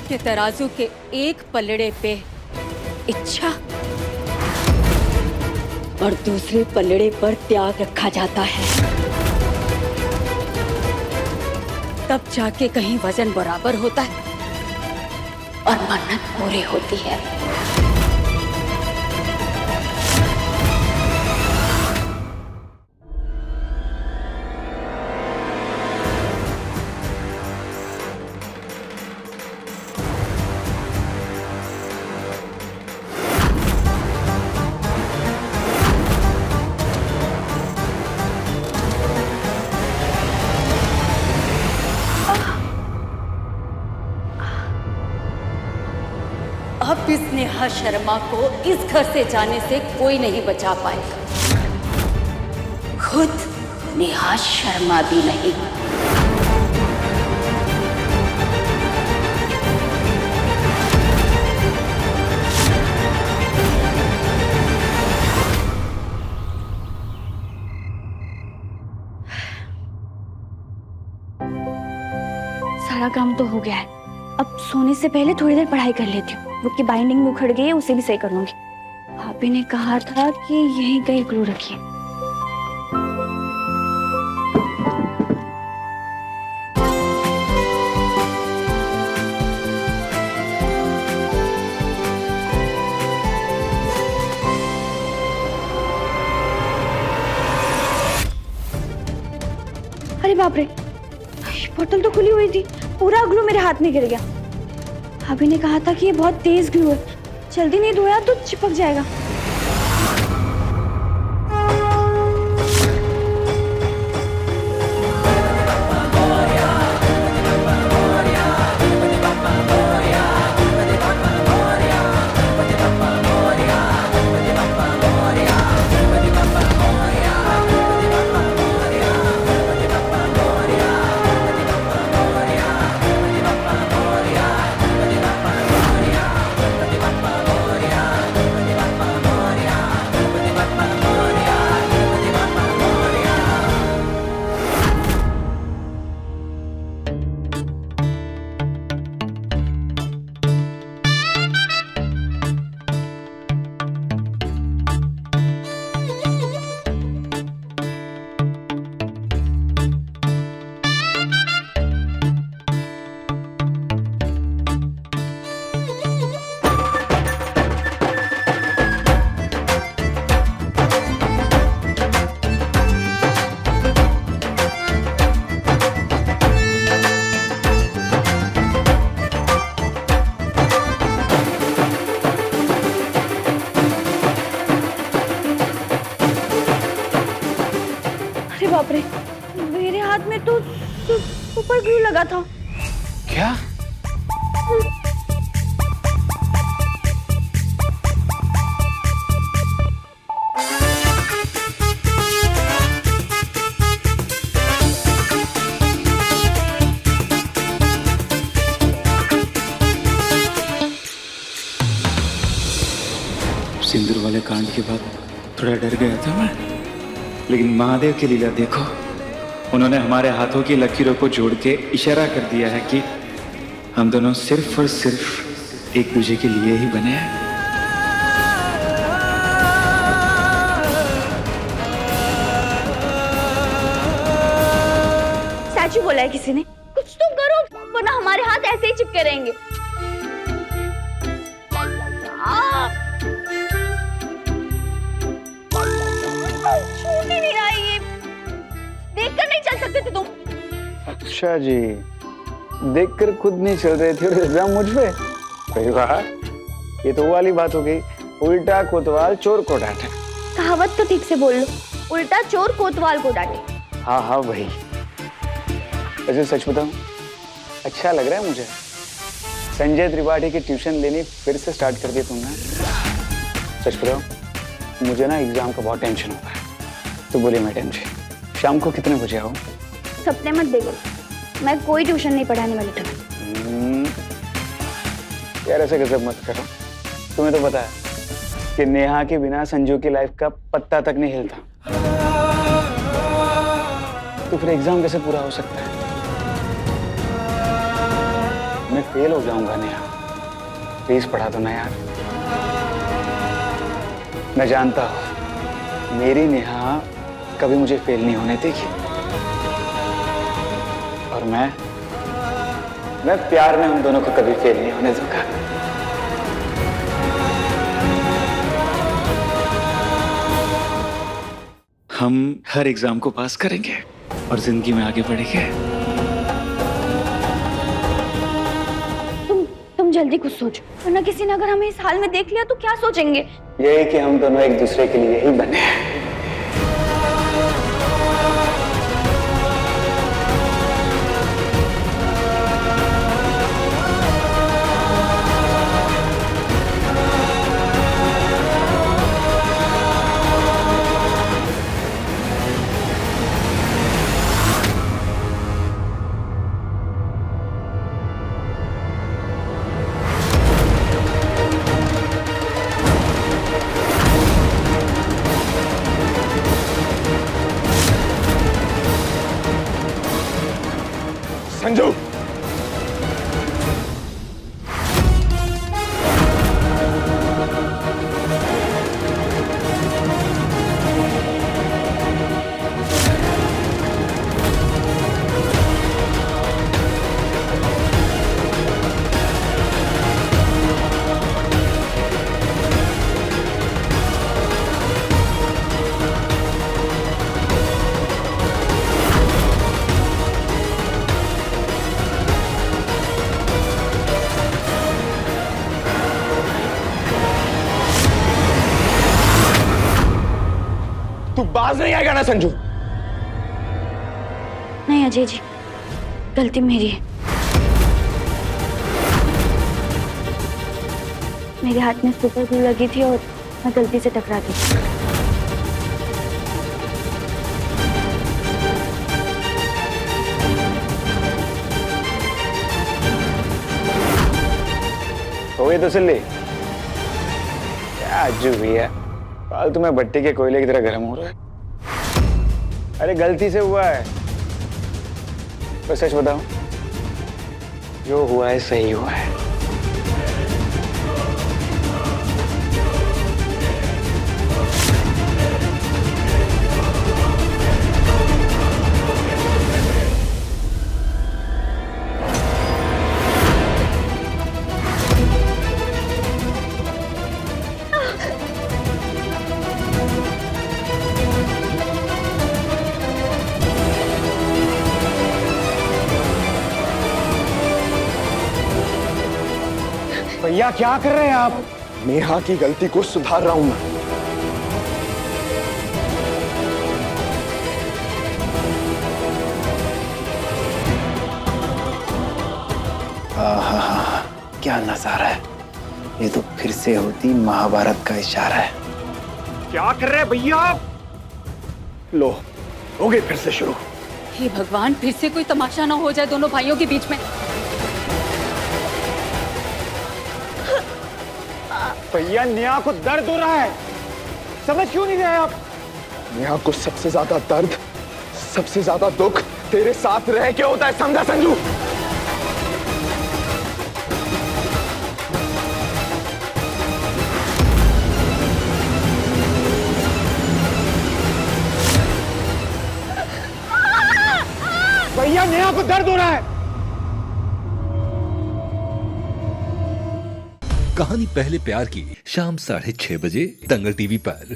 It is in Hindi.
के तराजू के एक पलड़े पे इच्छा और दूसरे पलड़े पर त्याग रखा जाता है, तब जाके कहीं वजन बराबर होता है और मन्नत पूरी होती है। अब इस नेहा शर्मा को इस घर से जाने से कोई नहीं बचा पाएगा, खुद नेहा शर्मा भी नहीं। सारा काम तो हो गया है, अब सोने से पहले थोड़ी देर पढ़ाई कर लेती हूँ। बुक की बाइंडिंग उखड़ गई है, उसे भी सही कर लूंगी। भाभी ने कहा था कि यहीं कहीं ग्लू रखिए। अरे बाप रे, बोतल तो खुली हुई थी, पूरा ग्लू मेरे हाथ में गिर गया। भाभी ने कहा था कि ये बहुत तेज ग्लू है, जल्दी नहीं धोया तो चिपक जाएगा। बाप रे, मेरे हाथ में तो ऊपर ग्लू लगा था। क्या? सिंदूर वाले कांड के बाद थोड़ा डर गया था मैं, लेकिन महादेव की लीला देखो, उन्होंने हमारे हाथों की लकीरों को जोड़ के इशारा कर दिया है कि हम दोनों सिर्फ और सिर्फ एक दूसरे के लिए ही बने हैं। सच बोला है किसी ने, कुछ तो करो वरना हमारे हाथ ऐसे ही चिपके रहेंगे। छूट ही नहीं रहा है ये, देखकर नहीं चल सकते थे तुम। अच्छा जी, देखकर खुद नहीं चल रहे थे और इल्जाम मुझ पे? सही कहा, ये तो वो वाली बात हो गई, उल्टा कोतवाल चोर को डांटे। कहावत तो ठीक से बोल लो, उल्टा चोर कोतवाल को डांटे। हाँ हाँ वही। वैसे सच बताऊं, अच्छा लग रहा है मुझे, संजय त्रिपाठी की ट्यूशन लेनी फिर से स्टार्ट कर दी तुमने। सच बताओ, मुझे ना एग्जाम का बहुत टेंशन होता है। तो बोलिए मैडम जी, शाम को कितने बजे आऊं? सपने मत देखो, मैं कोई ट्यूशन नहीं पढ़ाने वाली तुम्हें। यार ऐसे गजब मत करो, तुम्हें तो पता है कि नेहा के बिना संजू की लाइफ का पत्ता तक नहीं हिलता। तो फिर एग्जाम कैसे पूरा हो सकता है? मैं फेल हो जाऊंगा नेहा, प्लीज पढ़ा दो ना यार। मैं जानता हूं मेरी नेहा कभी मुझे फेल नहीं होने देगी, और मैं प्यार में उन दोनों को कभी फेल नहीं होने दूंगा। हम हर एग्जाम को पास करेंगे और जिंदगी में आगे बढ़ेंगे। तुम जल्दी कुछ सोचो, वरना किसी ने अगर हमें इस हाल में देख लिया तो क्या सोचेंगे? यही कि हम दोनों एक दूसरे के लिए ही बने हैं। संजू, तू बाज नहीं आएगा ना संजू? नहीं अजय जी, गलती मेरी है। मेरे हाथ में सुपर ग्लू लगी थी और मैं गलती से टकरा गई। हो गई तसल्ली? क्या अज्जू भैया, फालतू में भट्टी के कोयले की तरह गर्म हो रहा है। अरे गलती से हुआ है, पर सच बताऊं, जो हुआ है सही हुआ है। भैया क्या कर रहे हैं आप? नेहा की गलती को सुधार रहा हूं मैं। आहा, क्या नजारा है! ये तो फिर से होती महाभारत का इशारा है। क्या कर रहे हैं भैया आप? लो, हो गए फिर से शुरू। हे भगवान, फिर से कोई तमाशा ना हो जाए दोनों भाइयों के बीच में। भैया नेहा को दर्द हो रहा है, समझ क्यों नहीं रहे आप? नेहा को सबसे ज्यादा दर्द, सबसे ज्यादा दुख तेरे साथ रह के होता है, समझा संजू? भैया नेहा को दर्द हो रहा है। कहानी पहले प्यार की शाम 6:30 बजे दंगल टीवी पर।